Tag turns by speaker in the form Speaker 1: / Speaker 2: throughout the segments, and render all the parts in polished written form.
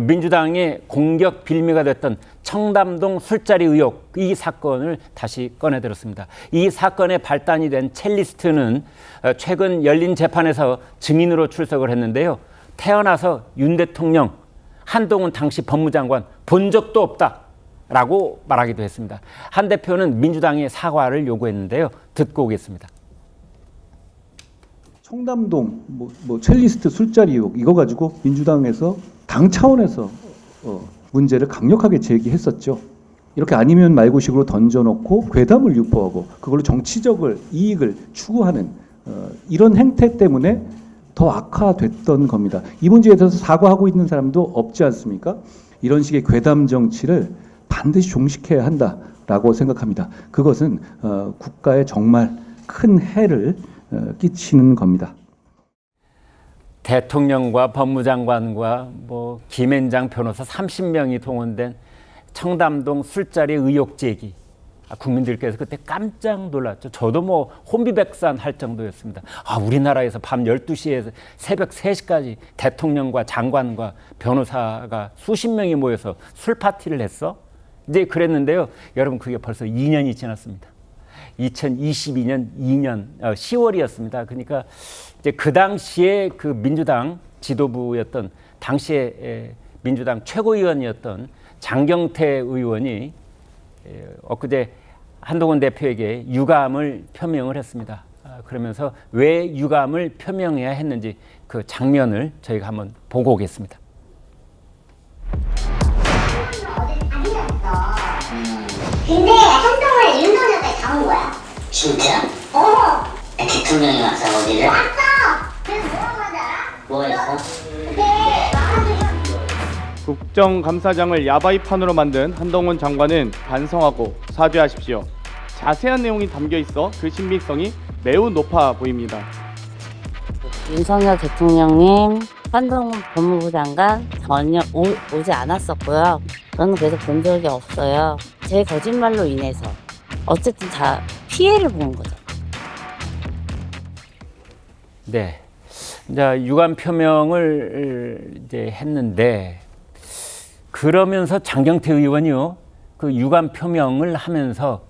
Speaker 1: 민주당의 공격 빌미가 됐던 청담동 술자리 의혹, 이 사건을 다시 꺼내들었습니다. 이 사건의 발단이 된 첼리스트는 최근 열린 재판에서 증인으로 출석을 했는데요. 태어나서 윤 대통령, 한동훈 당시 법무장관 본 적도 없다라고 말하기도 했습니다. 한 대표는 민주당의 사과를 요구했는데요. 듣고 오겠습니다.
Speaker 2: 청담동 첼리스트 술자리 의혹 이거 가지고 민주당에서 당 차원에서 문제를 강력하게 제기했었죠. 이렇게 아니면 말고식으로 던져놓고 괴담을 유포하고 그걸로 정치적 이익을 추구하는 이런 행태 때문에 더 악화됐던 겁니다. 이 문제에 대해서 사과하고 있는 사람도 없지 않습니까? 이런 식의 괴담 정치를 반드시 종식해야 한다라고 생각합니다. 그것은 국가에 정말 큰 해를 끼치는 겁니다.
Speaker 1: 대통령과 법무장관과 김앤장 변호사 30명이 동원된 청담동 술자리 의혹 제기. 국민들께서 그때 깜짝 놀랐죠. 저도 혼비백산 할 정도였습니다. 우리나라에서 밤 12시에서 새벽 3시까지 대통령과 장관과 변호사가 수십 명이 모여서 술 파티를 했어? 이제 그랬는데요. 여러분, 그게 벌써 2년이 지났습니다. 2022년 10월이었습니다. 그러니까 이제 그 당시에 그 민주당 지도부였던 당시에 민주당 최고위원이었던 장경태 의원이 엊그제 한동훈 대표에게 유감을 표명을 했습니다. 그러면서 왜 유감을 표명해야 했는지 그 장면을 저희가 한번 보고 오겠습니다.
Speaker 3: 근데 한동훈 윤석열까지 다 온 거야.
Speaker 4: 진짜? 대통령이 왔어 어디를?
Speaker 3: 왔어. 그래서 뭐라고 하지 알아?
Speaker 4: 뭐 했어?
Speaker 3: 그때 말하기가
Speaker 5: 국정감사장을 야바이판으로 만든 한동훈 장관은 반성하고 사죄하십시오. 자세한 내용이 담겨 있어 그 신빙성이 매우 높아 보입니다.
Speaker 6: 윤석열 대통령님, 한동훈 법무부 장관 전혀 오지 않았었고요. 저는 그래서 본 적이 없어요. 제 거짓말로 인해서 어쨌든 다 피해를 본 거죠.
Speaker 1: 네, 이제 유감 표명을 이제 했는데 그러면서 장경태 의원이요, 그 유감 표명을 하면서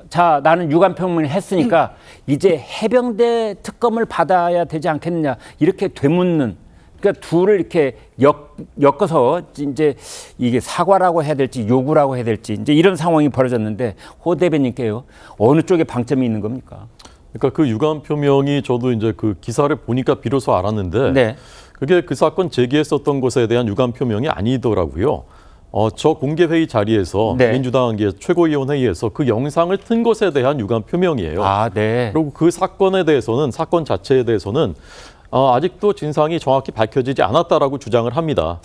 Speaker 1: 자, 나는 유감 표명을 했으니까 이제 해병대 특검을 받아야 되지 않겠느냐 이렇게 되묻는, 그러니까 둘을 이렇게 엮어서 이제 이게 사과라고 해야 될지 요구라고 해야 될지 이제 이런 상황이 벌어졌는데, 호 대변인께요, 어느 쪽에 방점이 있는 겁니까?
Speaker 7: 그러니까 그 유감 표명이 저도 이제 그 기사를 보니까 비로소 알았는데,
Speaker 1: 네.
Speaker 7: 그게 그 사건 제기했었던 것에 대한 유감 표명이 아니더라고요. 저 공개회의 자리에서
Speaker 1: 네.
Speaker 7: 민주당 최고위원 회의에서 그 영상을 튼 것에 대한 유감 표명이에요.
Speaker 1: 네.
Speaker 7: 그리고 그 사건에 대해서는, 사건 자체에 대해서는 아직도 진상이 정확히 밝혀지지 않았다라고 주장을 합니다.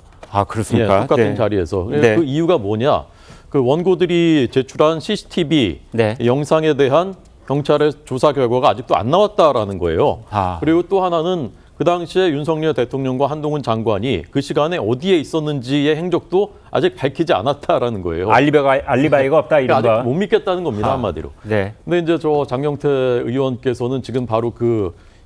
Speaker 1: 그렇습니까?
Speaker 7: 예, 똑같은
Speaker 1: 네.
Speaker 7: 자리에서.
Speaker 1: 네.
Speaker 7: 그 이유가 뭐냐? 그 원고들이 제출한 CCTV
Speaker 1: 네.
Speaker 7: 영상에 대한 경찰의 조사 결과가 아직도 안 나왔다라는 거예요. 그리고 또 하나는 그 당시에 윤석열 대통령과 한동훈 장관이 그 시간에 어디에 있었는지의 행적도 아직 밝히지 않았다라는 거예요.
Speaker 1: 알리바이가 없다 이런
Speaker 7: 아직
Speaker 1: 거.
Speaker 7: 못 믿겠다는 겁니다, 한마디로.
Speaker 1: 네.
Speaker 7: 근데 이제 저 장경태 의원께서는 지금 바로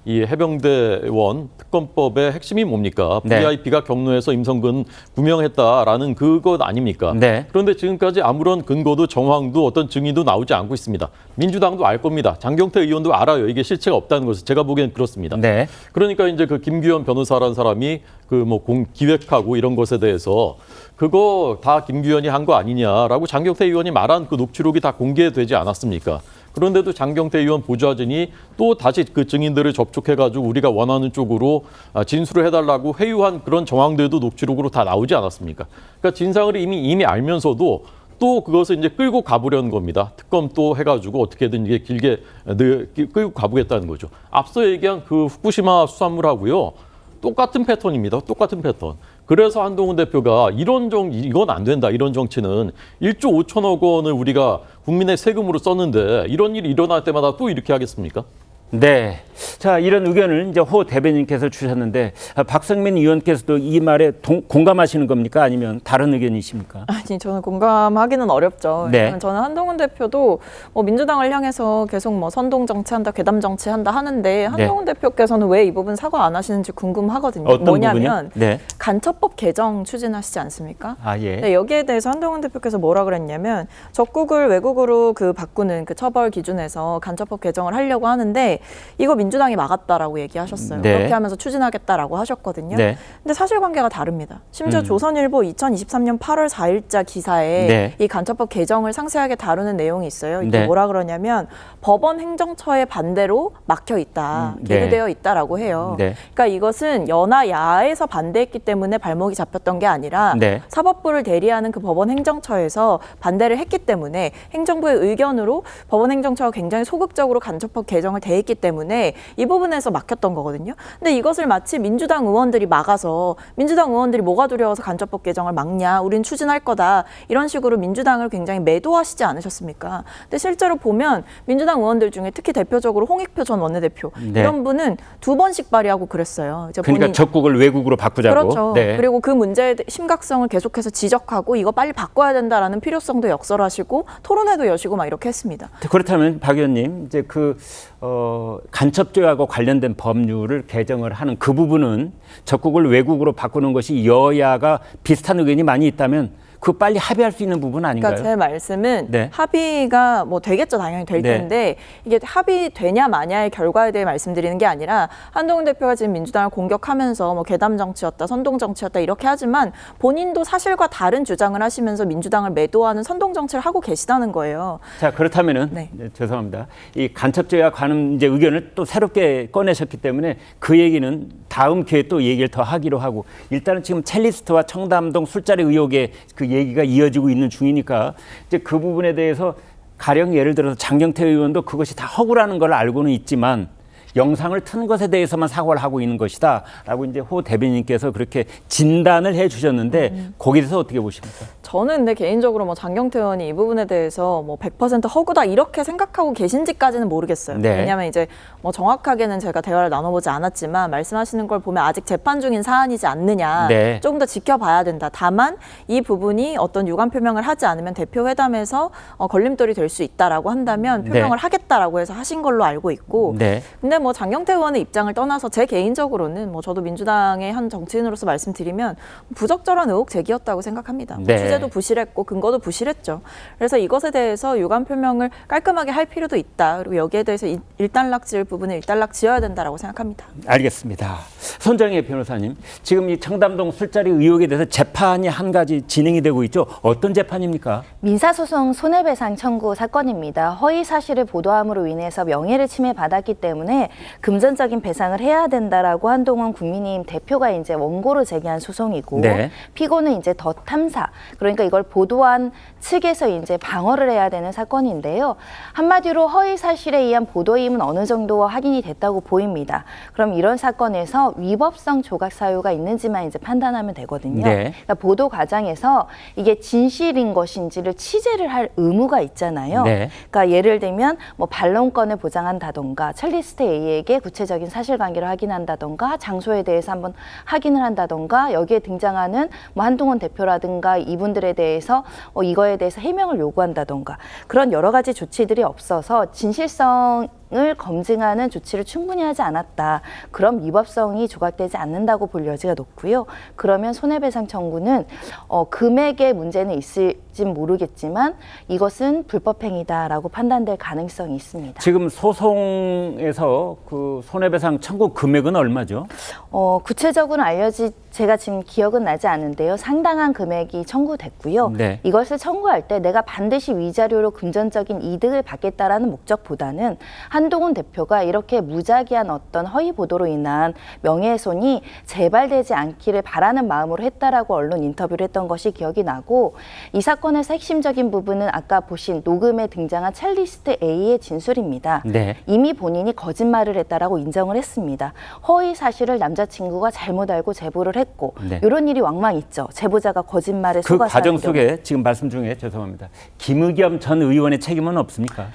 Speaker 7: 이 해병대원 특검법의 핵심이 뭡니까?
Speaker 1: 네.
Speaker 7: VIP가 경로에서 임성근 구명했다라는 그것 아닙니까?
Speaker 1: 네.
Speaker 7: 그런데 지금까지 아무런 근거도 정황도 어떤 증인도 나오지 않고 있습니다. 민주당도 알 겁니다. 장경태 의원도 알아요. 이게 실체가 없다는 것을. 제가 보기엔 그렇습니다.
Speaker 1: 네.
Speaker 7: 그러니까 이제 그 김규현 변호사라는 사람이 기획하고 이런 것에 대해서 그거 다 김규현이 한 거 아니냐라고 장경태 의원이 말한 그 녹취록이 다 공개되지 않았습니까? 그런데도 장경태 의원 보좌진이 또 다시 그 증인들을 접촉해가지고 우리가 원하는 쪽으로 진술을 해달라고 회유한 그런 정황들도 녹취록으로 다 나오지 않았습니까? 그러니까 진상을 이미 알면서도 또 그것을 이제 끌고 가보려는 겁니다. 특검 또 해가지고 어떻게든 이게 길게 끌고 가보겠다는 거죠. 앞서 얘기한 그 후쿠시마 수산물하고요, 똑같은 패턴입니다. 똑같은 패턴. 그래서 한동훈 대표가 이건 안 된다. 이런 정치는 1조 5천억 원을 우리가 국민의 세금으로 썼는데 이런 일이 일어날 때마다 또 이렇게 하겠습니까?
Speaker 1: 네. 자, 이런 의견을 이제 호 대변인께서 주셨는데 박성민 의원께서도 이 말에 공감하시는 겁니까? 아니면 다른 의견이십니까?
Speaker 8: 아니 저는 공감하기는 어렵죠.
Speaker 1: 네.
Speaker 8: 왜냐면 저는 한동훈 대표도 뭐 민주당을 향해서 계속 뭐 선동 정치한다, 괴담 정치한다 하는데 한동훈 대표께서는 왜 이 부분 사과 안 하시는지 궁금하거든요.
Speaker 1: 어떤
Speaker 8: 뭐냐면
Speaker 1: 부분이요? 네.
Speaker 8: 간첩법 개정 추진하시지 않습니까?
Speaker 1: 아, 예.
Speaker 8: 네, 여기에 대해서 한동훈 대표께서 뭐라 그랬냐면 적국을 외국으로 그 바꾸는 그 처벌 기준에서 간첩법 개정을 하려고 하는데 이거 민주당이 막았다라고 얘기하셨어요.
Speaker 1: 네.
Speaker 8: 그렇게 하면서 추진하겠다라고 하셨거든요.
Speaker 1: 네.
Speaker 8: 근데 사실관계가 다릅니다. 심지어 조선일보 2023년 8월 4일자 기사에
Speaker 1: 네.
Speaker 8: 이 간첩법 개정을 상세하게 다루는 내용이 있어요. 이게
Speaker 1: 네.
Speaker 8: 뭐라 그러냐면 법원 행정처의 반대로 막혀 있다,
Speaker 1: 네.
Speaker 8: 계류되어 있다라고 해요.
Speaker 1: 네.
Speaker 8: 그러니까 이것은 연하 야에서 반대했기 때문에 발목이 잡혔던 게 아니라
Speaker 1: 네.
Speaker 8: 사법부를 대리하는 그 법원 행정처에서 반대를 했기 때문에 행정부의 의견으로 법원 행정처가 굉장히 소극적으로 간첩법 개정을 대했기 때문에 이 부분에서 막혔던 거거든요. 근데 이것을 마치 민주당 의원들이 막아서 민주당 의원들이 뭐가 두려워서 간첩법 개정을 막냐, 우린 추진할 거다, 이런 식으로 민주당을 굉장히 매도하시지 않으셨습니까? 근데 실제로 보면 민주당 의원들 중에 특히 대표적으로 홍익표 전 원내대표
Speaker 1: 네.
Speaker 8: 이런 분은 2번씩 발의하고 그랬어요. 이제
Speaker 1: 그러니까 적국을 외국으로 바꾸자고.
Speaker 8: 그렇죠.
Speaker 1: 네.
Speaker 8: 그리고 그 문제의 심각성을 계속해서 지적하고 이거 빨리 바꿔야 된다라는 필요성도 역설하시고 토론회도 여시고 막 이렇게 했습니다.
Speaker 1: 그렇다면 박 의원님, 이제 간첩죄하고 관련된 법률을 개정을 하는 그 부분은 적국을 외국으로 바꾸는 것이 여야가 비슷한 의견이 많이 있다면 그 빨리 합의할 수 있는 부분 아닌가요?
Speaker 8: 그러니까 제 말씀은
Speaker 1: 네.
Speaker 8: 합의가 뭐 되겠죠, 당연히 될
Speaker 1: 네.
Speaker 8: 텐데 이게 합의되냐 마냐의 결과에 대해 말씀드리는 게 아니라 한동훈 대표가 지금 민주당을 공격하면서 뭐 괴담 정치였다, 선동 정치였다 이렇게 하지만 본인도 사실과 다른 주장을 하시면서 민주당을 매도하는 선동 정치를 하고 계시다는 거예요.
Speaker 1: 자, 그렇다면은
Speaker 8: 네.
Speaker 1: 죄송합니다. 이 간첩죄와 관한 이제 의견을 또 새롭게 꺼내셨기 때문에 그 얘기는 다음 기회에 또 얘기를 더 하기로 하고, 일단은 지금 첼리스트와 청담동 술자리 의혹의 그 얘기가 이어지고 있는 중이니까 이제 그 부분에 대해서 가령 예를 들어서 장경태 의원도 그것이 다 허구라는 걸 알고는 있지만 영상을 튼 것에 대해서만 사과를 하고 있는 것이다라고 이제 호 대변인께서 그렇게 진단을 해주셨는데 거기에 대해서 어떻게 보십니까?
Speaker 8: 저는 근데 개인적으로 뭐 장경태 의원이 이 부분에 대해서 뭐 100% 허구다 이렇게 생각하고 계신지까지는 모르겠어요.
Speaker 1: 네.
Speaker 8: 왜냐하면 이제 뭐 정확하게는 제가 대화를 나눠보지 않았지만 말씀하시는 걸 보면 아직 재판 중인 사안이지 않느냐,
Speaker 1: 네.
Speaker 8: 조금 더 지켜봐야 된다. 다만 이 부분이 어떤 유감 표명을 하지 않으면 대표 회담에서 걸림돌이 될 수 있다라고 한다면 표명을
Speaker 1: 네.
Speaker 8: 하겠다라고 해서 하신 걸로 알고 있고,
Speaker 1: 네.
Speaker 8: 근데 뭐 장경태 의원의 입장을 떠나서 제 개인적으로는 뭐 저도 민주당의 한 정치인으로서 말씀드리면 부적절한 의혹 제기였다고 생각합니다.
Speaker 1: 네.
Speaker 8: 취재도 부실했고 근거도 부실했죠. 그래서 이것에 대해서 유감 표명을 깔끔하게 할 필요도 있다. 그리고 여기에 대해서 일단락 지을 부분을 일단락 지어야 된다라고 생각합니다.
Speaker 1: 알겠습니다. 손정혜 변호사님, 지금 이 청담동 술자리 의혹에 대해서 재판이 한 가지 진행이 되고 있죠. 어떤 재판입니까?
Speaker 9: 민사소송 손해배상 청구 사건입니다. 허위 사실을 보도함으로 인해서 명예를 침해받았기 때문에 금전적인 배상을 해야 된다라고 한동훈 국민의힘 대표가 이제 원고로 제기한 소송이고,
Speaker 1: 네.
Speaker 9: 피고는 이제 더 탐사, 그러니까 이걸 보도한 측에서 이제 방어를 해야 되는 사건인데요. 한마디로 허위 사실에 의한 보도임은 어느 정도 확인이 됐다고 보입니다. 그럼 이런 사건에서 위법성 조각 사유가 있는지만 이제 판단하면 되거든요.
Speaker 1: 네.
Speaker 9: 그러니까 보도 과정에서 이게 진실인 것인지를 취재를 할 의무가 있잖아요.
Speaker 1: 네.
Speaker 9: 그러니까 예를 들면 뭐 반론권을 보장한다던가, 첼리스트 A에게 구체적인 사실관계를 확인한다던가, 장소에 대해서 한번 확인을 한다던가, 여기에 등장하는 뭐 한동훈 대표라든가 이분들에 대해서 이거에 대해서 해명을 요구한다던가, 그런 여러 가지 조치들이 없어서 진실성을 검증하는 조치를 충분히 하지 않았다. 그럼 위법성이 조각되지 않는다고 볼 여지가 높고요. 그러면 손해배상 청구는 금액의 문제는 있을진 모르겠지만 이것은 불법행위다라고 판단될 가능성이 있습니다.
Speaker 1: 지금 소송에서 그 손해배상 청구 금액은 얼마죠?
Speaker 9: 구체적으로는 제가 지금 기억은 나지 않는데요. 상당한 금액이 청구됐고요.
Speaker 1: 네.
Speaker 9: 이것을 청구할 때 내가 반드시 위자료로 금전적인 이득을 받겠다라는 목적보다는 한동훈 대표가 이렇게 무작위한 어떤 허위 보도로 인한 명예훼손이 재발되지 않기를 바라는 마음으로 했다라고 언론 인터뷰를 했던 것이 기억이 나고, 이 사건에서 핵심적인 부분은 아까 보신 녹음에 등장한 첼리스트 A의 진술입니다.
Speaker 1: 네.
Speaker 9: 이미 본인이 거짓말을 했다라고 인정을 했습니다. 허위 사실을 남자친구가 잘못 알고 제보를 했고,
Speaker 1: 네.
Speaker 9: 이런 일이 왕왕 있죠. 제보자가 거짓말에
Speaker 1: 그
Speaker 9: 속아서
Speaker 1: 과정
Speaker 9: 하는 경우.
Speaker 1: 속에 지금 말씀 중에 죄송합니다. 김의겸 전 의원의 책임은 없습니까?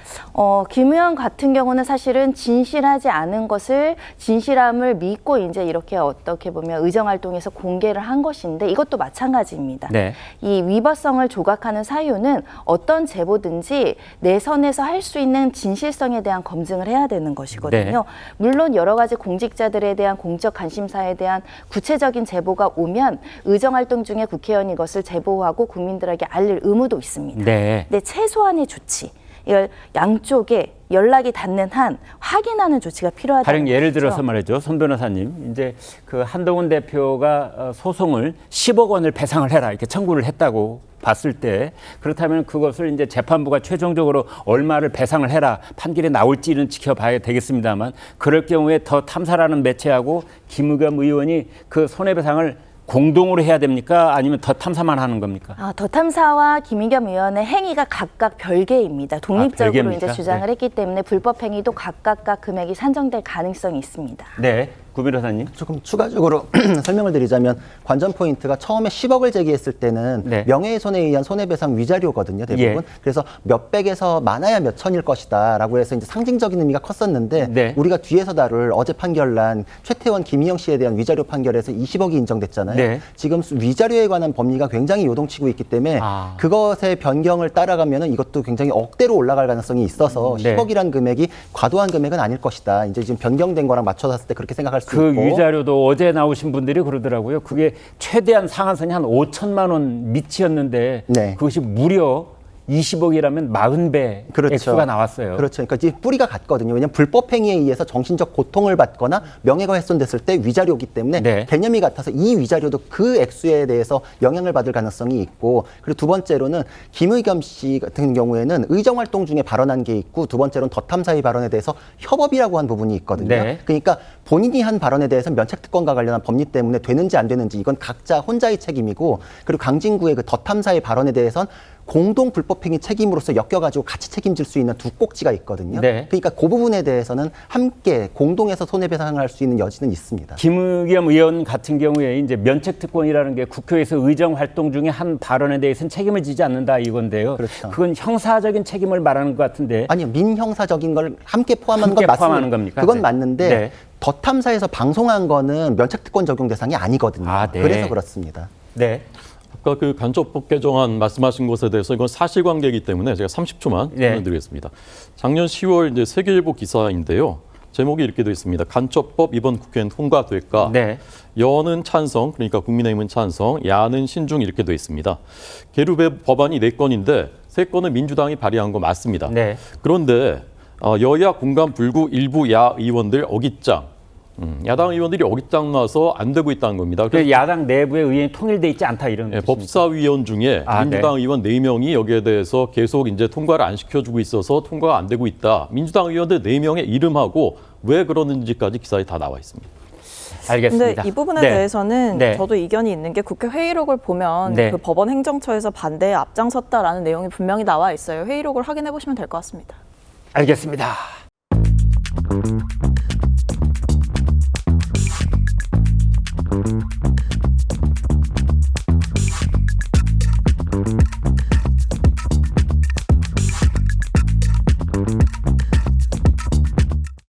Speaker 9: 김 의원 같은 경우 경우는 사실은 진실하지 않은 것을 진실함을 믿고 이제 이렇게 어떻게 보면 의정활동에서 공개를 한 것인데 이것도 마찬가지입니다.
Speaker 1: 네.
Speaker 9: 이 위법성을 조각하는 사유는 어떤 제보든지 내 선에서 할 수 있는 진실성에 대한 검증을 해야 되는 것이거든요.
Speaker 1: 네.
Speaker 9: 물론 여러 가지 공직자들에 대한 공적 관심사에 대한 구체적인 제보가 오면 의정활동 중에 국회의원이 이것을 제보하고 국민들에게 알릴 의무도 있습니다.
Speaker 1: 네.
Speaker 9: 근데 최소한의 조치, 이걸 양쪽에 연락이 닿는 한 확인하는 조치가 필요하다는
Speaker 1: 가령 예를
Speaker 9: 거죠.
Speaker 1: 들어서 말이죠. 손 변호사님, 이제 그 한동훈 대표가 소송을 10억 원을 배상을 해라 이렇게 청구를 했다고 봤을 때 그렇다면 그것을 이제 재판부가 최종적으로 얼마를 배상을 해라 판결이 나올지는 지켜봐야 되겠습니다만 그럴 경우에 더 탐사라는 매체하고 김의겸 의원이 그 손해배상을 공동으로 해야 됩니까? 아니면 더 탐사만 하는 겁니까?
Speaker 9: 더 탐사와 김의겸 의원의 행위가 각각 별개입니다. 독립적으로
Speaker 1: 별개입니까?
Speaker 9: 이제 주장을
Speaker 1: 네.
Speaker 9: 했기 때문에 불법 행위도 각각각 금액이 산정될 가능성이 있습니다.
Speaker 1: 네, 구 변호사님.
Speaker 10: 조금 추가적으로 설명을 드리자면 관전 포인트가 처음에 10억을 제기했을 때는
Speaker 1: 네.
Speaker 10: 명예훼손에 의한 손해배상 위자료거든요, 대부분.
Speaker 1: 예.
Speaker 10: 그래서 몇백에서 많아야 몇 천일 것이다라고 해서 이제 상징적인 의미가 컸었는데
Speaker 1: 네.
Speaker 10: 우리가 뒤에서 다룰 어제 판결난 최태원, 김희영 씨에 대한 위자료 판결에서 20억이 인정됐잖아요.
Speaker 1: 네.
Speaker 10: 지금 위자료에 관한 법리가 굉장히 요동치고 있기 때문에
Speaker 1: 아.
Speaker 10: 그것의 변경을 따라가면은 이것도 굉장히 억대로 올라갈 가능성이 있어서
Speaker 1: 네.
Speaker 10: 10억이라는 금액이 과도한 금액은 아닐 것이다. 이제 지금 변경된 거랑 맞춰서 봤을 때 그렇게 생각할 수
Speaker 1: 그
Speaker 10: 있고.
Speaker 1: 위자료도 어제 나오신 분들이 그러더라고요. 그게 최대한 상한선이 한 5천만 원 밑이었는데
Speaker 10: 네.
Speaker 1: 그것이 무려 20억이라면 40배
Speaker 10: 그렇죠.
Speaker 1: 액수가 나왔어요.
Speaker 10: 그렇죠. 그러니까 이제 뿌리가 같거든요. 왜냐하면 불법 행위에 의해서 정신적 고통을 받거나 명예가 훼손됐을 때 위자료이기 때문에
Speaker 1: 네.
Speaker 10: 개념이 같아서 이 위자료도 그 액수에 대해서 영향을 받을 가능성이 있고, 그리고 두 번째로는 김의겸 씨 같은 경우에는 의정활동 중에 발언한 게 있고, 두 번째로는 더 탐사의 발언에 대해서 협업이라고 한 부분이 있거든요.
Speaker 1: 네.
Speaker 10: 그러니까 본인이 한 발언에 대해서 면책특권과 관련한 법리 때문에 되는지 안 되는지 이건 각자 혼자의 책임이고, 그리고 강진구의 그 더 탐사의 발언에 대해선 공동 불법행위 책임으로서 엮여가지고 같이 책임질 수 있는 두 꼭지가 있거든요.
Speaker 1: 네.
Speaker 10: 그러니까 그 부분에 대해서는 함께 공동해서 손해배상을 할 수 있는 여지는 있습니다.
Speaker 1: 김의겸 의원 같은 경우에 이제 면책특권이라는 게 국회에서 의정 활동 중에 한 발언에 대해서는 책임을 지지 않는다 이건데요.
Speaker 10: 그렇죠.
Speaker 1: 그건 형사적인 책임을 말하는 것 같은데.
Speaker 10: 아니요, 민형사적인 걸 함께 포함하는
Speaker 1: 함께
Speaker 10: 건 맞습니다.
Speaker 1: 포함하는 겁니까?
Speaker 10: 그건
Speaker 1: 네.
Speaker 10: 맞는데
Speaker 1: 네.
Speaker 10: 더 탐사에서 방송한 거는 면책특권 적용 대상이 아니거든요.
Speaker 1: 아, 네.
Speaker 10: 그래서 그렇습니다.
Speaker 1: 네.
Speaker 7: 아까 그 간접법 개정안 말씀하신 것에 대해서 이건 사실관계이기 때문에 제가 30초만
Speaker 1: 네.
Speaker 7: 설명드리겠습니다. 작년 10월 이제 세계일보 기사인데요. 제목이 이렇게 되어 있습니다. 간접법 이번 국회는 통과될까?
Speaker 1: 네.
Speaker 7: 여는 찬성, 그러니까 국민의힘은 찬성, 야는 신중 이렇게 되어 있습니다. 계류배 법안이 4건인데 3건은 민주당이 발의한 거 맞습니다.
Speaker 1: 네.
Speaker 7: 그런데 여야 공감 불구 일부 야 의원들 어깃장, 야당 의원들이 어깃장 나서 안 되고 있다는 겁니다. 그래서
Speaker 1: 그 야당 내부의 의견이 통일돼 있지 않다 이런
Speaker 7: 예,
Speaker 1: 뜻입니까?
Speaker 7: 법사위원 중에
Speaker 1: 아,
Speaker 7: 민주당
Speaker 1: 네.
Speaker 7: 의원 4명이 여기에 대해서 계속 이제 통과를 안 시켜주고 있어서 통과가 안 되고 있다. 민주당 의원들 4명의 이름하고 왜 그러는지까지 기사에 다 나와 있습니다.
Speaker 1: 알겠습니다.
Speaker 8: 근데 이 부분에
Speaker 1: 네.
Speaker 8: 대해서는
Speaker 1: 네.
Speaker 8: 저도 이견이 있는 게 국회 회의록을 보면
Speaker 1: 네.
Speaker 8: 그 법원 행정처에서 반대에 앞장섰다라는 내용이 분명히 나와 있어요. 회의록을 확인해 보시면 될 것 같습니다.
Speaker 1: 알겠습니다.